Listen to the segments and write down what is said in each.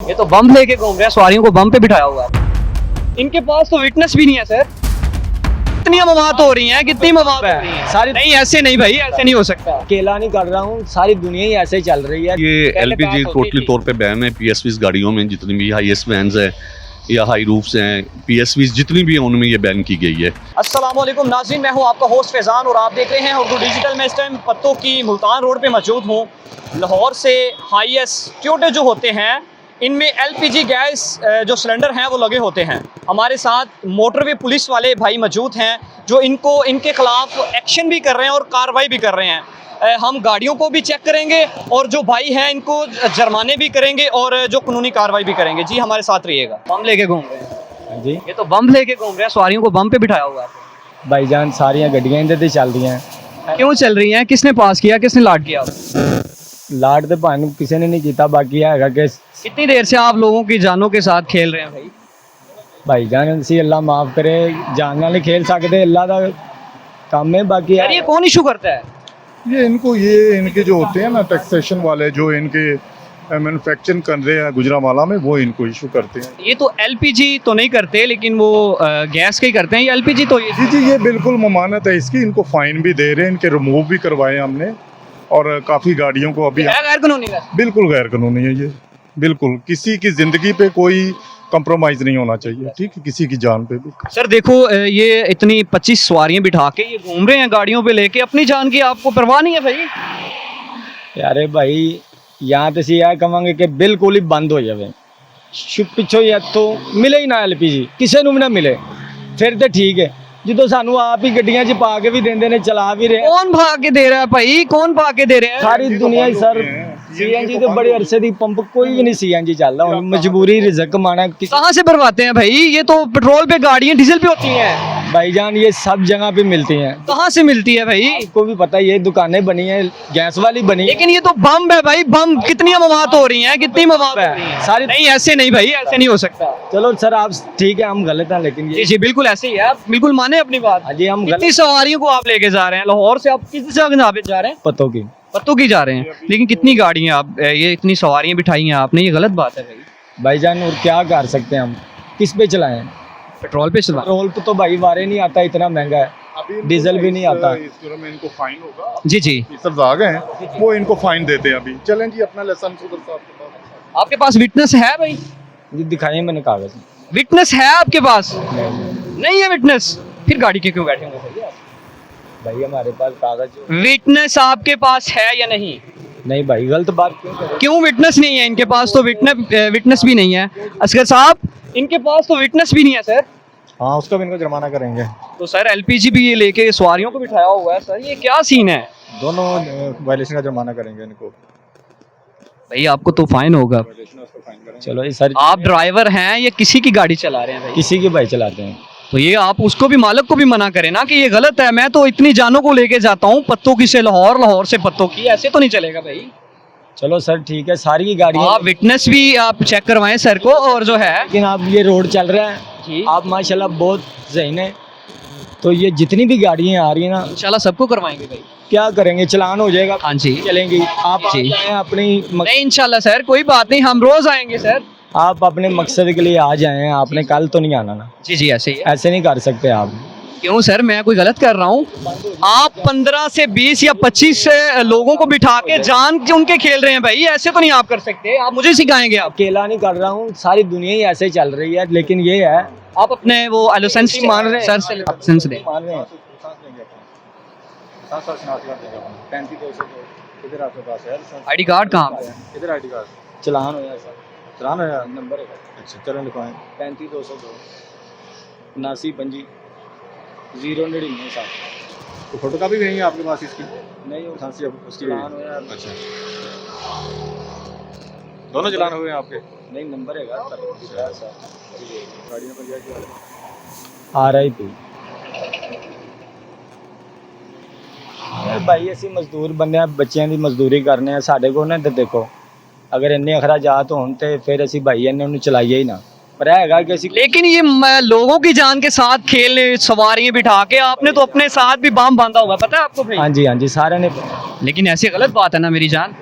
ये तो बम लेके घूम रहे हैं, सवारियों को बम पे बिठाया हुआ है। इनके पास तो विटनेस भी नहीं है सर। कितनी मवात हो रही हैं, कितनी मवात हो रही हैं सारी। नहीं ऐसे नहीं भाई, ऐसे नहीं हो सकता। अकेला नहीं कर रहा हूँ, सारी दुनिया ही ऐसे ही चल रही है। ये पहले एलपीजी बात होती टोटली थी। तौर पे बैन है पीएसवीज गाड़ियों में, जितनी भी हाईएस्ट वैन्स है या हाई रूफ्स हैं, पीएसवीज जितनी भी हैं उनमें ये बैन की गई है। अस्सलामुअलैकुम नाज़रीन, मैं हूं आपका होस्ट फैज़ान और आप देख रहे हैं उर्दू डिजिटल। मैं इस टाइम पत्तों की मुल्तान रोड पे मौजूद हूं। लाहौर से हाईएस्ट ट्यूटे जो होते हैं इनमें एलपीजी गैस जो सिलेंडर हैं वो लगे होते हैं। हमारे साथ मोटरवे पुलिस वाले भाई मौजूद हैं जो इनके ख़िलाफ़ एक्शन भी कर रहे हैं और कार्रवाई भी कर रहे हैं। हम गाड़ियों को भी चेक करेंगे और जो भाई हैं इनको जुर्माने भी करेंगे और जो कानूनी कार्रवाई भी करेंगे। जी हमारे साथ रहिएगा। बम लेके घूम रहे हैं जी ये तो बम लेके घूम रहे हैं, सवारियों को बम पे बिठाया हुआ है। भाईजान सारियां गड्डियां इधर ते चल रही हैं। क्यों चल रही हैं? किसने पास किया, किसने लाड किया? लाड ते भानू किसी ने नहीं कीता, बाकी है कि कितनी देर से आप लोगों की जानों के साथ खेल रहे हैं भाई? भाईजान इसी अल्लाह माफ करे, जान नाल खेल सकते, अल्लाह दा काम है। बाकी यार ये कौन इशू करता है? ये इनके जो होते हैं ना टैक्सेशन वाले, जो इनके मैन्युफैक्चरिंग कर रहे हैं गुजरांवाला में, वो इनको इशू करते हैं। ये तो एलपीजी तो नहीं करते, लेकिन वो गैस के ही करते हैं। ये एलपीजी तो ये जी ये बिल्कुल ममानत है इसकी। इनको फाइन भी दे रहे हैं, इनके रिमूव भी करवाए हमने, और काफ़ी गाड़ियों को अभी है गैर कानूनी है। बिल्कुल गैर कानूनी है ये। बिल्कुल किसी की ज़िंदगी पे कोई कंप्रोमाइज़ नहीं होना चाहिए, ठीक है, किसी की जान पे भी। सर देखो ये इतनी 25 सवारियां बिठा के ये घूम रहे हैं गाड़ियों पे लेके, अपनी जान की आपको परवाह नहीं है भाई? यारे भाई यहाँ तो सी कहेंगे कि बिल्कुल ही बंद हो जाए, पिछो या तो मिले ही ना एलपीजी, किसी ਨੂੰ भी ना मिले, फिर तो ठीक है। जो सानू आप ही गड्डियां च पा के भी देंदे ने, चला भी रहे। कौन भाग के दे रहा है भाई? कौन भाग के दे रहे हैं? सारी दुनिया ही सर सीएनजी तो बड़े अरसे दी पंप कोई भी नहीं सीएनजी चल रहा, मजबूरी रिज़्क कमाना। कहाँ से भरवाते हैं भाई? ये तो पेट्रोल पे गाड़ियां डीजल पे होती हैं। भाईजान ये सब जगह पे मिलती हैं, कहाँ से मिलती है भाई? आपको भी पता है, ये दुकानें बनी हैं, गैस वाली बनी है। लेकिन ये तो बम है भाई, बम। कितनी मवात हो रही हैं, कितनी मवात हो रही हैं? सारी नहीं ऐसे नहीं भाई, ऐसे नहीं हो सकता। चलो सर आप ठीक है, हम गलत हैं, लेकिन जी ये जी बिल्कुल ऐसे ही है, आप बिल्कुल माने अपनी बात। हाँ जी हम कितनी गलत सवारियों को आप लेके जा रहे हैं लाहौर से? आप किस जगह पे जा रहे हैं? पतों की। पत्तों की जा रहे हैं, लेकिन कितनी गाड़ियां आप ये इतनी सवारियां बिठाई हैं आपने, ये गलत बात है भाई। भाईजान और क्या कर सकते हैं हम, किस पे चलाएं? पेट्रोल पे चला। पेट्रोल पे तो भाई वारे नहीं आता, इतना महंगा है। डीजल भी नहीं आता। इस जुर्म में इनको फाइन होगा। जी जी। ऑफिसर्स आ गए हैं, वो इनको फाइन देते हैं अभी। चलें जी, अपना लाइसेंस उधर साहब के पास। आपके पास विटनेस है भाई? जी दिखाइए मैंने कागज। विटनेस है आपके पास? नहीं नहीं है विटनेस, फिर गाड़ी के क्यों बैठे होंगे भैया? भाई हमारे पास कागज विटनेस आपके पास है या नहीं? नहीं भाई, गलत बात क्यों कर रहे हैं? क्यों विटनेस नहीं है इनके पास? तो विटनेस भी नहीं है असगर साहब, इनके पास तो विटनेस भी नहीं है सर। हाँ, उसका भी इनको जुर्माना करेंगे। तो सर एलपीजी भी ये लेके सवारियों को बिठाया हुआ है सर, ये क्या सीन है? दोनों वायलेशन का जुर्माना करेंगे इनको। भाई आपको तो फाइन होगा। चलो ये सर आप ड्राइवर हैं, ये किसी की गाड़ी चला रहे हैं भाई? किसी की भाई चलाते हैं। तो ये आप उसको भी, मालिक को भी मना करें ना कि ये गलत है। मैं तो इतनी जानों को लेके जाता हूँ पत्तों की से लाहौर, लाहौर से पत्तों की, ऐसे तो नहीं चलेगा भाई। चलो सर ठीक है, सारी की गाड़ियाँ, आप विटनेस भी आप चेक करवाएं सर को। और जो है लेकिन आप ये रोड चल रहा है जी, आप माशाल्लाह बहुत ज़हीन है, तो ये जितनी भी गाड़ियाँ आ रही हैं ना, इंशाल्लाह सबको करवाएंगे भाई। क्या करेंगे, चलान हो जाएगा, हाँ जी। चलेंगी। आप आ जी। जाएं अपनी नहीं इंशाल्लाह सर, कोई बात नहीं, हम रोज आएंगे सर। आप अपने मकसद के लिए आ जाएं, आपने कल तो नहीं आना ना, जी जी ऐसे ही है। ऐसे नहीं कर सकते आप। क्यों सर, मैं कोई गलत कर रहा हूँ? आप 15 से 20 या 25 लोगों को बिठा के जान के उनके खेल रहे हैं भाई, ऐसे तो नहीं आप कर सकते। आप मुझे सिखाएंगे? आप अकेला नहीं कर रहा हूँ, सारी दुनिया ही ऐसे ही चल रही है, लेकिन ये है आप अपने वो लाइसेंस मान रहे हैं सर से? लाइसेंस दें। मान रहे हैं। आईडी कार्ड कहाँ पे है? इधर आईडी कार्ड चलान हो जाए सर, चलान है। नंबर है अच्छा चलें, लिखवाएं। 35 202 79 25 099 7। तो फोटो कापी भी नहीं है आपके पास इसकी? नहीं हो खांसी उसकी भी? चलान हो यार। अच्छा, दोनों चलान हुए हैं आपके? नहीं नंबर है गाड़ियों पर जाके आ रही थी भाई, ਅਸੀਂ ਮਜ਼ਦੂਰ ਬੰਦੇ ਆ, ਬੱਚਿਆਂ ਦੀ ਮਜ਼ਦੂਰੀ ਕਰਨੇ ਆ, ਸਾਡੇ ਕੋਲ ਨਾ ਤੇ ਦੇਖੋ ਅਗਰ ਇੰਨੇ ਅਖਰਾਜਾਤ ਹੋਣ ਤੇ ਫਿਰ ਅਸੀਂ ਭਾਈ ਇਹਨਾਂ ਨੂੰ ਚਲਾਈਏ ਹੀ ਨਾ, पर है कि ਅਸੀਂ लेकिन ये लोगों की जान के साथ खेलने, सवारियां बिठा के, आपने तो अपने साथ भी बम बांधा हुआ है, पता है आपको भाई? हाँ जी सारे ने। लेकिन ऐसी गलत बात है ना मेरी जान।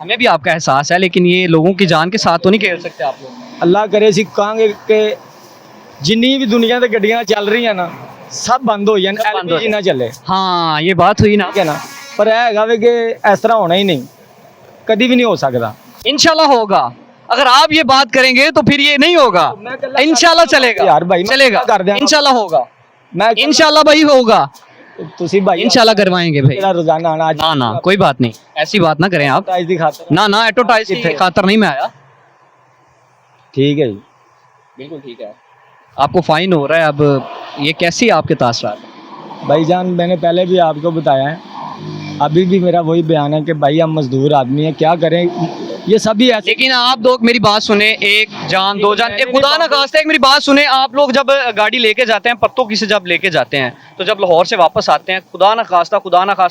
हमें भी आपका एहसास है, लेकिन ये लोगों की जान के साथ तो नहीं खेल सकते आप लोग। अल्लाह करे ਅਸੀਂ ਕਹਾਂਗੇ ਕਿ ਜਿੰਨੀ ਵੀ ਦੁਨੀਆ ਤੇ ਗੱਡੀਆਂ ਚੱਲ ਰਹੀਆਂ ਨਾ ਸਭ ਬੰਦ ਹੋ ਜਾਣ, ਸਭ ਬੰਦ ਹੋ ਐਲਪੀਜੀ ਨਾ ਚੱਲੇ, हाँ ये बात हुई ना। ਠੀਕ ਹੈ ਨਾ। ਪਰ ਇਹ ਹੈਗਾ ਵੇ ਕਿ ਇਸ ਤਰ੍ਹਾਂ ਹੋਣਾ ਹੀ ਨਹੀਂ, ਕਦੀ ਵੀ ਨਹੀਂ ਹੋ ਸਕਦਾ। इंशाल्लाह होगा। अगर आप ये बात करेंगे तो फिर ये नहीं होगा। इंशाल्लाह चलेगा यार भाई, मैं चलेगा, कर दिया। इंशाल्लाह होगा, मैं इंशाल्लाह भाई होगा, ਤੁਸੀਂ ਭਾਈ इंशाल्लाह करवाएंगे भाई। ਜਿਹੜਾ ਰੋਜ਼ਾਨਾ ਆਣਾ ना ना कोई बात नहीं, ऐसी बात ना करें आप। आज ਦੀ ਖਾਤਰ ना ना एडवर्टाइज की खातर नहीं मैं आया। ठीक है जी। बिल्कुल ठीक है। आपको फाइन हो रहा है, अब ये कैसी आपके तासरात? भाईजान मैंने पहले भी आपको बताया है, अभी भी मेरा वही बयान है कि भाई हम मजदूर आदमी हैं, क्या करें, ये सभी ऐसे। लेकिन आप लोग मेरी बात सुने, एक जान दो जान, एक खुदा ना खास्ता एक मेरी बात सुने। आप लोग जब गाड़ी लेके जाते हैं, पत्तों की से जब लेके जाते हैं, तो जब लाहौर से वापस आते हैं, खुदा ना खास्ता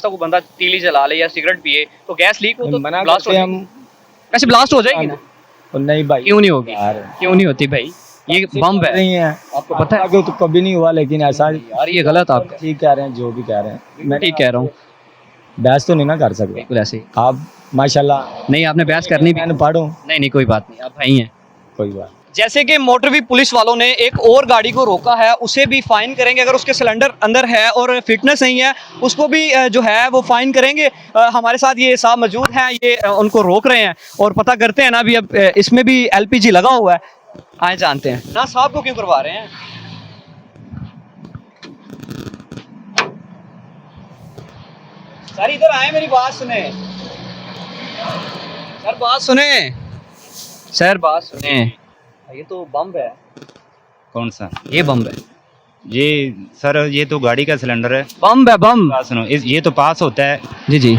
कोई बंदा तीली जला ले या सिगरेट पिए तो गैस लीक हो तो मना ब्लास्ट हो करते जाएगी। हम वैसे ब्लास्ट हो जाएगी ना? और नहीं भाई, क्यों नहीं होगी? यार क्यों नहीं होती भाई? ये बम है, नहीं है, आपको पता है? आगे तो कभी नहीं हुआ, लेकिन ऐसा यार ये गलत आप ठीक कह रहे हैं, जो भी कह रहे हैं मैं ठीक कह रहा हूँ। बहस तो नहीं ना कर सकते बिल्कुल ऐसे ही। आप, माशाल्लाह नहीं आपने बहस करनी भी मैं पढ़ो, नहीं नहीं कोई बात नहीं, आप भाई हैं। कोई बात। जैसे कि मोटरवी पुलिस वालों ने एक और गाड़ी को रोका है, उसे भी फाइन करेंगे। अगर उसके सिलेंडर अंदर है और फिटनेस नहीं है, उसको भी जो है वो फाइन करेंगे। हमारे साथ ये साहब मौजूद हैं, ये उनको रोक रहे हैं और पता करते हैं ना अभी। अब इसमें भी एलपीजी लगा हुआ है, आए जानते हैं ना साहब को क्यों करवा रहे हैं। सर इधर आए, मेरी बात सुने सर, बात सुने सर, बात सुने। ये तो बम है। कौन सा? ये बम है, ये सर ये तो गाड़ी का सिलेंडर है। बम है बम। बात सुनो, ये तो पास होता है। जी जी,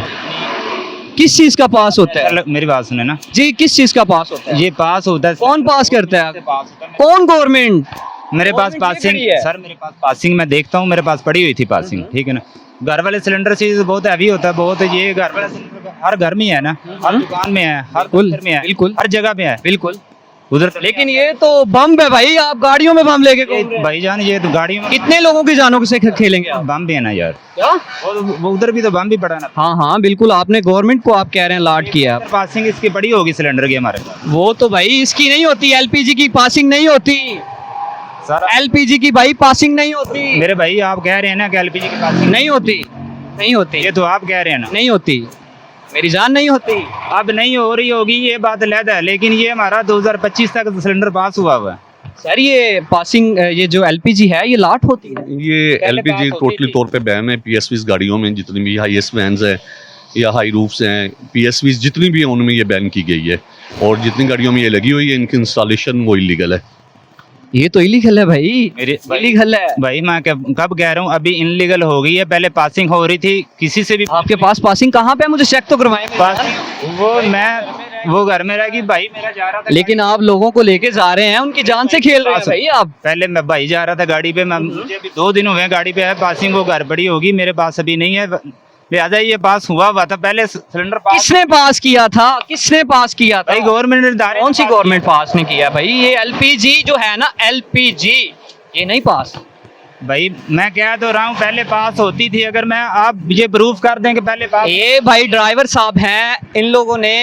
किस चीज का पास होता है सर मेरी बात सुने ना, जी? किस चीज का पास होता है? ये पास होता है। कौन पास करता है? पास होता है। कौन गवर्नमेंट? मेरे पास गवर्नमेंट पासिंग ये खड़ी है। सर, मेरे पास पासिंग मैं देखता हूँ, मेरे पास पड़ी हुई थी पासिंग, ठीक है ना। घर वाले सिलेंडर से बहुत हैवी होता है, बहुत। ये घर वाला सिलेंडर हर घर में है ना, हर दुकान में है, हर बिल्कुल, घर में है, बिल्कुल। हर जगह पे है बिल्कुल। उधर तो लेकिन ये तो बम है भाई, आप गाड़ियों में बम लेके घूम रहे हैं। भाईजान ये तो गाड़ियों में कितने लोगों की जानों से खेलेंगे आप? बम भी है ना यार, क्या? वो उधर भी तो बम भी पड़ा ना। हाँ हाँ बिल्कुल, आपने गवर्नमेंट को आप कह रहे हैं लाट किया। पासिंग इसकी बड़ी होगी सिलेंडर की हमारे पास। वो तो भाई इसकी नहीं होती, एलपीजी की पासिंग नहीं होती, सर एलपीजी की भाई पासिंग नहीं होती। मेरे भाई आप कह रहे हैं ना कि एलपीजी की पासिंग नहीं होती, नहीं होती, ये तो आप कह रहे हैं ना। नहीं होती, मेरी जान नहीं होती। अब नहीं हो रही होगी ये बात अलग है, लेकिन ये हमारा 2025 तक सिलेंडर पास हुआ हुआ है। सर ये पासिंग, ये जो एलपीजी है ये लाट होती है। ये पहले एलपीजी बात होती टोटली थी। तौर पे बैन है। पीएसवीज गाड़ियों में जितनी भी हाईएस्ट वैन्स हैं या हाई रूफ्स हैं, पीएसवीज जितनी भी हैं उनमें ये बैन की गई है। और जितनी गाड़ियों में ये लगी हुई है, इनकी इंस्टॉलेशन वो इलीगल है। ये तो इलीगल है भाई, मेरे इलीगल है। भाई मैं कब कह रहा हूँ, अभी इनलीगल हो गई है, पहले पासिंग हो रही थी किसी से भी। आपके पास पासिंग कहाँ पे है? मुझे चेक तो करवाएं। पासिंग वो घर में रहेगी, भाई मेरा जा रहा था। लेकिन आप लोगों को लेके जा रहे हैं, उनकी जान से खेल रहे हैं भाई आप। पहले मैं भाई जा रहा था गाड़ी पे, मैं मुझे अभी 2 दिन हुए हैं गाड़ी पे है। पासिंग वो घर पड़ी होगी, मेरे पास अभी नहीं है, लिहाजा ये पास हुआ था। पहले सिलेंडर पास किसने पास किया था? किसने पास किया था? भाई गवर्नमेंट ने। कौन सी गवर्नमेंट पास नहीं किया भाई? ये एलपीजी जो है ना, एलपीजी ये नहीं पास। भाई मैं कह तो रहा हूँ पहले पास होती थी। अगर मैं आप ये प्रूफ कर दें कि पहले पास। ये भाई ड्राइवर साहब हैं, इन लोगों ने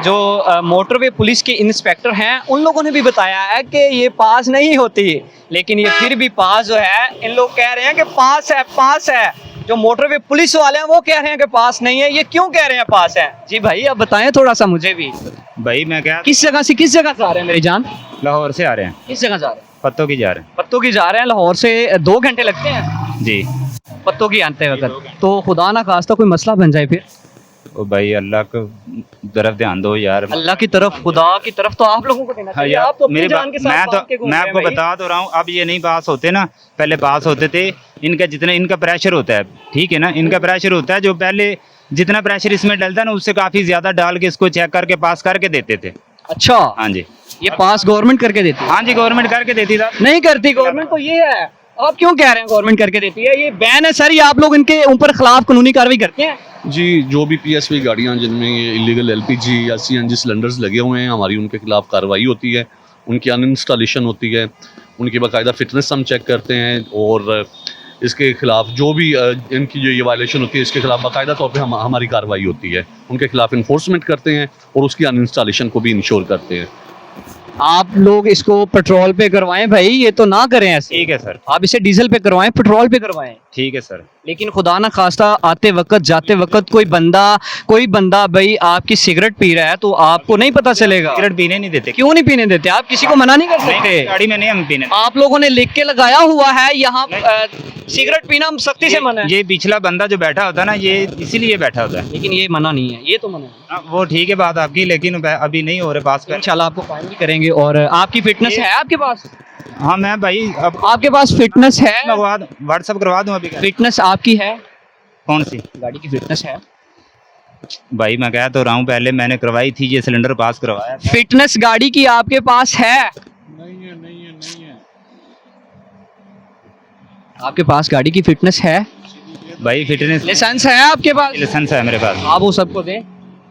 जो मोटरवे पुलिस के इंस्पेक्टर हैं, उन लोगों ने भी बताया है कि ये पास नहीं होती, लेकिन ये फिर भी पास जो है, इन लोग कह रहे हैं कि पास है, पास है। जो मोटरवे पुलिस वाले हैं वो कह रहे हैं कि पास नहीं है। ये क्यों कह रहे हैं पास है? जी भाई अब बताएं थोड़ा सा मुझे भी। भाई मैं क्या, किस जगह से किस जगह से आ रहे हैं मेरी जान? लाहौर से आ रहे हैं, किस जगह जा रहे हैं? पत्तों की जा रहे हैं। पत्तों की जा रहे हैं, लाहौर से 2 घंटे लगते हैं जी। पत्तों की आते वक्त। तो खुदा ना खास्ता कोई मसला बन जाए फिर? ओ भाई अल्लाह को तरफ ध्यान दो यार। अल्लाह की तरफ, खुदा की तरफ तो आप लोगों को देना चाहिए। आप तो अपनी जान के साथ बांध के घूम मैं रहे हैं आपको भाई। बता तो रहा हूँ, अब ये नहीं पास होते ना, पहले पास होते थे। इनका जितना इनका प्रेशर होता है, ठीक है ना, इनका प्रेशर होता है, जो पहले जितना प्रेशर इसमें डलता है ना, उससे काफी ज्यादा डाल के इसको चेक करके पास करके देते थे। अच्छा, हाँ जी, ये पास गवर्नमेंट करके देती है? हाँ जी, गवर्नमेंट करके देती था। नहीं करती गवर्नमेंट, तो ये है। आप क्यों कह रहे हैं गवर्नमेंट करके देती है? ये बैन है सर, ये आप लोग इनके ऊपर खिलाफ कानूनी कार्रवाई करते हैं? जी, जो भी पीएसवी गाड़ियाँ जिनमें ये इलीगल एलपीजी या सीएनजी सिलेंडर्स लगे हुए हैं, हमारी उनके खिलाफ कार्रवाई होती है, उनकी अनइंस्टॉलेशन होती है, उनकी बाकायदा फिटनेस हम चेक करते हैं। और इसके खिलाफ जो भी इनकी जो ये वायलेशन होती है इसके खिलाफ बाकायदा तौर पे हमारी कार्रवाई होती है, उनके खिलाफ इन्फोर्समेंट करते हैं और उसकी अनइंस्टॉलेशन को भी इंश्योर करते हैं। आप लोग इसको पेट्रोल पे करवाएं भाई, ये तो ना करें ऐसे। ठीक है सर, आप इसे डीजल पे करवाएं, पेट्रोल पे करवाएं। ठीक है सर। लेकिन खुदा ना खास्ता आते वक्त जाते वक्त कोई बंदा भाई आपकी सिगरेट पी रहा है तो आपको नहीं पता चलेगा। सिगरेट पीने नहीं देते। क्यों नहीं पीने देते? आप किसी को मना नहीं कर सकते। गाड़ी में नहीं हम पीने। आप लोगों ने लिख के लगाया हुआ है यहाँ सिगरेट पीना हम सख्ती से मना है। ये पिछला बंदा जो बैठा होता है ना, ये इसीलिए बैठा होता है। लेकिन ये मना नहीं है, ये तो मना है। वो ठीक है बात आपकी, लेकिन अभी नहीं हो रहे पास पे। इंशाल्लाह आपको फाइन भी करेंगे। और आपकी फिटनेस है आपके पास? हाँ मैं भाई अब आपके पास फिटनेस है? व्हाट्सअप करवा दूँ अभी। फिटनेस आपकी है? कौन सी गाड़ी की फिटनेस है? भाई मैं कह तो रहा हूँ, पहले मैंने करवाई थी, ये सिलेंडर पास करवाया था। फिटनेस गाड़ी की आपके पास है? नहीं है, नहीं है, नहीं है। आपके पास गाड़ी की फिटनेस है? भाई फिटनेस लाइसेंस है आपके पास? लाइसेंस है मेरे पास। आप वो सबको दें।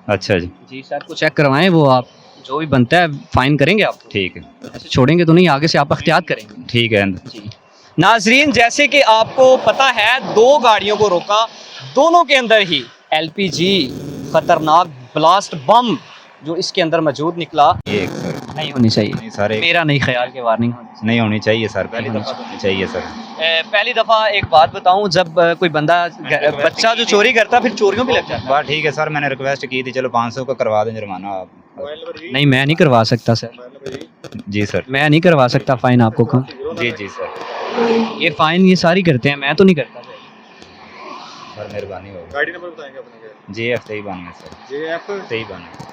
अच्छा जी, जी सर को चेक करवाएं, वो आप जो भी बनता है फाइन करेंगे आप। ठीक है। ऐसे छोड़ेंगे तो नहीं, आगे से आप एहतियात करेंगे। ठीक है। जी नाजरीन, जैसे कि आपको पता है 2 गाड़ियों को रोका, दोनों के अंदर ही एलपीजी खतरनाक ब्लास्ट बम जो इसके अंदर मौजूद निकला। ये सर नहीं होनी चाहिए। नहीं सर, मेरा नहीं ख्याल के वार्निंग नहीं होनी चाहिए सर, पहली दफा होनी चाहिए सर। पहली दफ़ा एक बात बताऊं, जब कोई बच्चा जो चोरी करता फिर चोरियों भी लग जाता है। बात ठीक है सर, मैंने रिक्वेस्ट की थी, चलो 500 का करवा दें जुर्माना आप। नहीं मैं नहीं करवा सकता सर। जी सर। मैं नहीं करवा सकता फाइन आपको। कम जी जी सर। ये फाइन ये सारी करते हैं, मैं तो नहीं करता सर मेहरबानी होगी। गाड़ी नंबर बताएंगे अपने? JF 2392 sir. JF 2392।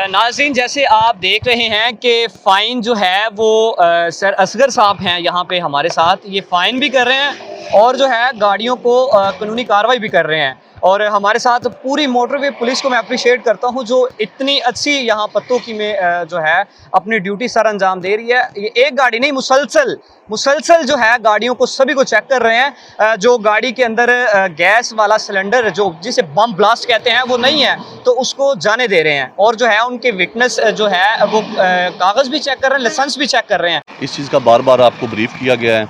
नाज़रीन, जैसे आप देख रहे हैं कि फ़ाइन जो है वो सर असगर साहब हैं यहाँ पे हमारे साथ, ये फ़ाइन भी कर रहे हैं और जो है गाड़ियों को कानूनी कार्रवाई भी कर रहे हैं। और हमारे साथ पूरी मोटरवे पुलिस को मैं अप्रिशिएट करता हूँ जो इतनी अच्छी यहाँ पत्तों की में जो है अपनी ड्यूटी सर अंजाम दे रही है। ये एक गाड़ी नहीं, मुसलसल जो है गाड़ियों को सभी को चेक कर रहे हैं। जो गाड़ी के अंदर गैस वाला सिलेंडर जो जिसे बम ब्लास्ट कहते हैं वो नहीं है तो उसको जाने दे रहे हैं। और जो है उनके विटनेस जो है वो कागज़ भी चेक कर रहे हैं, लाइसेंस भी चेक कर रहे हैं। इस चीज़ का बार बार आपको ब्रीफ किया गया है।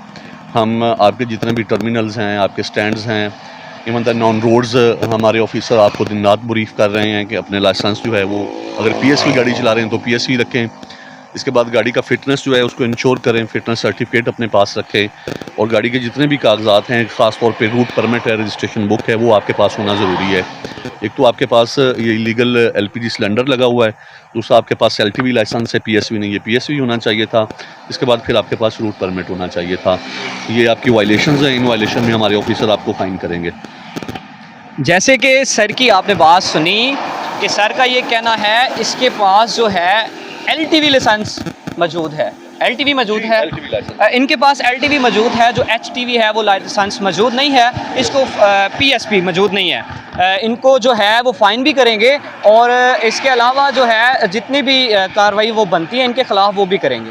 हम आपके जितने भी टर्मिनल्स हैं, आपके स्टैंड्स हैं, इवन द नॉन रोड्स, हमारे ऑफिसर आपको दिन रात ब्रीफ कर रहे हैं कि अपने लाइसेंस जो है वो अगर PSV गाड़ी चला रहे हैं तो PSV रखें। इसके बाद गाड़ी का फिटनेस जो है उसको इंश्योर करें, फिटनेस सर्टिफिकेट अपने पास रखें और गाड़ी के जितने भी कागजात हैं, ख़ास तौर पे रूट परमिट है, रजिस्ट्रेशन बुक है, वो आपके पास होना ज़रूरी है। एक तो आपके पास ये इलीगल LPG सिलेंडर लगा हुआ है, दूसरा आपके पास LTV लाइसेंस है, PSV नहीं, ये PSV होना चाहिए था। इसके बाद फिर आपके पास रूट परमिट होना चाहिए था। ये आपकी वायलेशंस हैं, इन वायलेशन में हमारे ऑफिसर आपको फाइन करेंगे। जैसे कि सर की आपने बात सुनी कि सर का ये कहना है इसके पास जो है LTV लाइसेंस मौजूद है, LTV मौजूद है, इनके पास LTV मौजूद है, जो HTV है वो लाइसेंस मौजूद नहीं है, इसको PSP मौजूद नहीं है। इनको जो है वो फ़ाइन भी करेंगे और इसके अलावा जो है जितनी भी कार्रवाई वो बनती है इनके ख़िलाफ़ वो भी करेंगे।